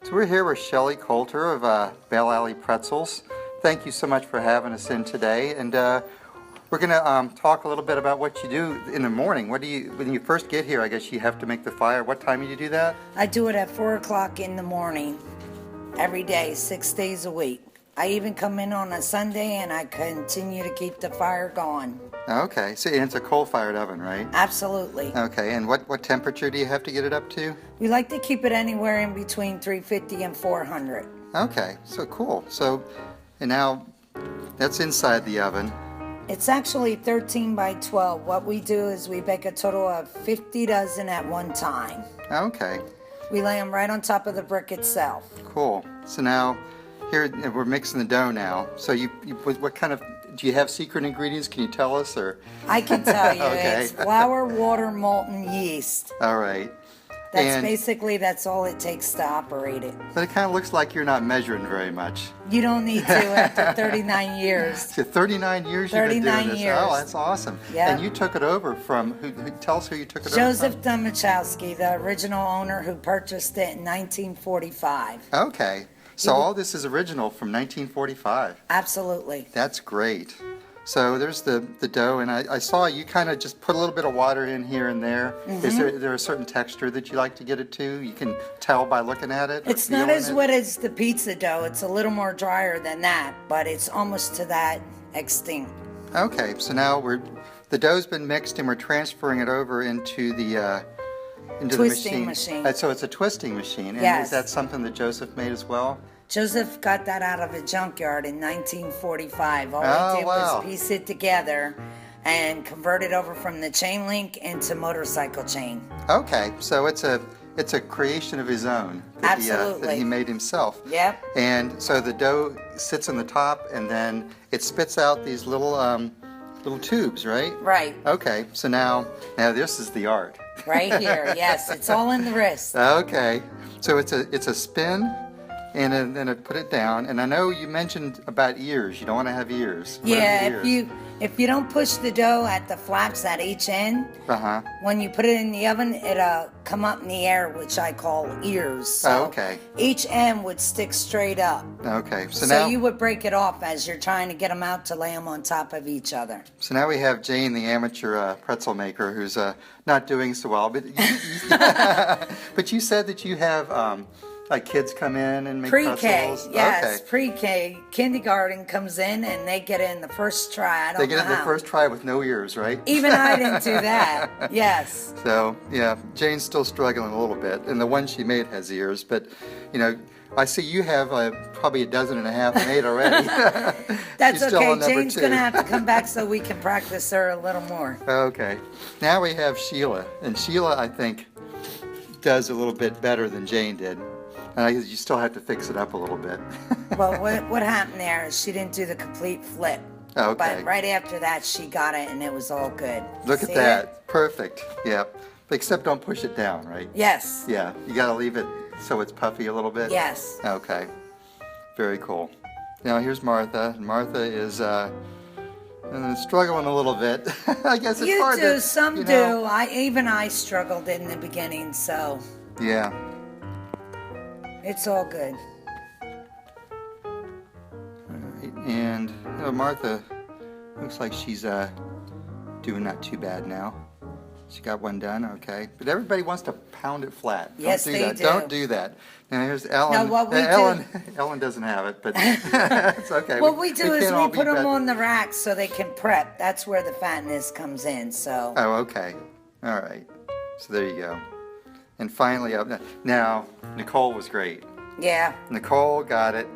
So we're here with Shelly Coulter of Bell Alley Pretzels. Thank you so much for having us in today. And we're going to talk a little bit about what you do in the morning. What do you, when you first get here, I guess you have to make the fire. What time do you do that? I do it at 4 o'clock in the morning, every day, 6 days a week. I even come in on a Sunday and I continue to keep the fire going. Okay, so and it's a coal-fired oven, right? Absolutely. Okay, and what temperature do you have to get it up to? We like to keep it anywhere in between 350 and 400. Okay, so cool. So, and now that's inside the oven. It's actually 13 by 12. What we do is we bake a total of 50 dozen at one time. Okay. We lay them right on top of the brick itself. Cool. So now, here we're mixing the dough now. So you what kind of, do you have secret ingredients? Can you tell us, or? I can tell you, Okay. It's flour, water, molten yeast. All right. That's all it takes to operate it. But it kind of looks like you're not measuring very much. You don't need to after 39 years. So 39 years you've been doing 39 this. years. Oh, that's awesome. Yeah. And you took it over from, tell us who you took it Joseph over from? Domachowski, the original owner who purchased it in 1945. Okay. So all this is original from 1945. Absolutely. That's great. So there's the dough, and I saw you kind of just put a little bit of water in here and there. Mm-hmm. Is there a certain texture that you like to get it to? You can tell by looking at it? It's not as wet as the pizza dough. It's a little more drier than that, but it's almost to that extent. Okay, so now the dough's been mixed and we're transferring it over into the Twisting machine. So it's a twisting machine. And Yes. is that something that Joseph made as well? Joseph got that out of a junkyard in 1945. All Oh, he did wow. was piece it together and convert it over from the chain link into motorcycle chain. Okay, so it's a creation of his own that Absolutely. He made himself. Yep. And so the dough sits on the top, and then it spits out these little tubes, right? Right. Okay, so now this is the art. Right here. Yes, it's all in the wrist. Okay, so it's a spin. And then I put it down. And I know you mentioned about ears. You don't want to have ears. What are the Yeah, ears? if you don't push the dough at the flaps at each end, Uh-huh. when you put it in the oven, it'll come up in the air, which I call ears. So Oh, okay. each end would stick straight up. Okay, so So now you would break it off as you're trying to get them out to lay them on top of each other. so now we have Jane, the amateur pretzel maker, who's not doing so well. But but you said that you have like kids come in and make Pre-K, pretzels. yes, Okay. pre-K. Kindergarten comes in and they get it in the first try. I don't They get know it the how. first try with no ears, right? Even I didn't do that. Yes. So yeah, Jane's still struggling a little bit, and the one she made has ears. But I see you have probably a dozen and a half made already. That's She's still okay. on number Jane's 2. going to have to come back so we can practice her a little more. Okay. Now we have Sheila, and Sheila, I think, does a little bit better than Jane did. And you still have to fix it up a little bit. Well, what happened there is she didn't do the complete flip. Okay. But right after that, she got it, and it was all good. Look at See that. it? Perfect. Yep. Except don't push it down, right? Yes. Yeah. You got to leave it so it's puffy a little bit? Yes. Okay. Very cool. Now here's Martha. Martha is struggling a little bit. I guess it's hard to... Some do. I struggled in the beginning, so Yeah. it's all good. And Martha looks like she's doing not too bad now. She got one done, okay. But everybody wants to pound it flat. Yes, Don't do they that. do. Don't do that. Now here's Ellen. No, what we Ellen doesn't have it, but it's okay. What we do is can't all we be put them bad- on the racks so they can prep. That's where the fatness comes in. So Oh, okay. All right. So there you go. And finally, now Nicole was great. yeah, Nicole got it.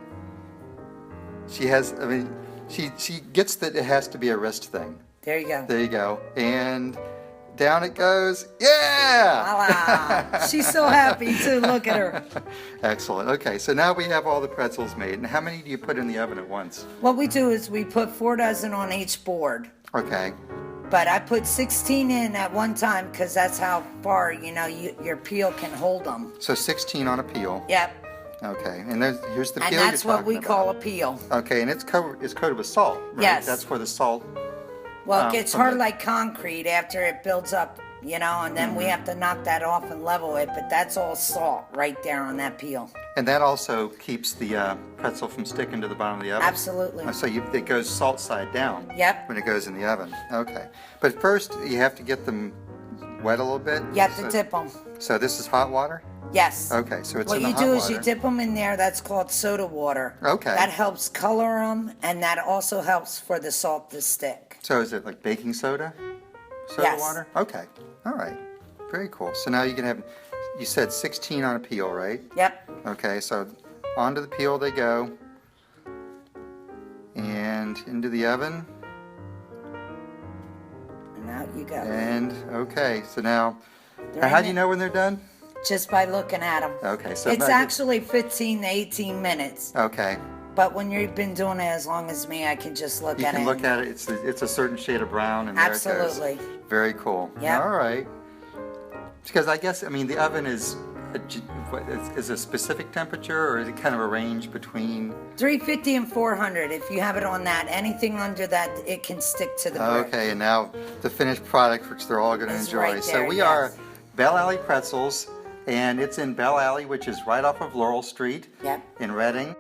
She has. I mean, she gets that it has to be a wrist thing. there you go. There you go. And down it goes. Yeah! Voila. She's so happy too. Look at her. Excellent. Okay, so now we have all the pretzels made. And how many do you put in the oven at once? What we do is we put 4 dozen on each board. Okay. But I put 16 in at one time because that's how far, your peel can hold them. So 16 on a peel. Yep. Okay. And here's the And peel that's you're what we talking call a about. peel. Okay, and it's coated with salt, right? Yes. That's where the salt... Well, it gets from hard the- like concrete after it builds up you know, and then we have to knock that off and level it, but that's all salt right there on that peel. And that also keeps the pretzel from sticking to the bottom of the oven? Absolutely. So it goes salt side down Yep. when it goes in the oven. Okay. But first, you have to get them wet a little bit? You have to dip them. So this is hot water? Yes. Okay, so it's What in the you hot do water. is you dip them in there. That's called soda water. Okay. That helps color them, and that also helps for the salt to stick. So is it like baking soda? Soda Yes. water? Okay. All right. Very cool. So now you can have, you said 16 on a peel, right? Yep. Okay, so onto the peel they go. And into the oven. And out you go. And okay, so now They're how in do you it. know when they're done? Just by looking at them. Okay, so It's not- actually 15 to 18 minutes. Okay. But when you've been doing it as long as me, I can just look You at can it. look at it. It's a certain shade of brown, and there it Absolutely. goes. Very cool. Yep. All right. Because I guess the oven is a specific temperature, or is it kind of a range between? 350 and 400. If you have it on that, anything under that, it can stick to the brick. Okay, and now the finished product, which they're all going to It's enjoy. right So there, we yes. are Bell Alley Pretzels, and it's in Bell Alley, which is right off of Laurel Street Yep. in Reading.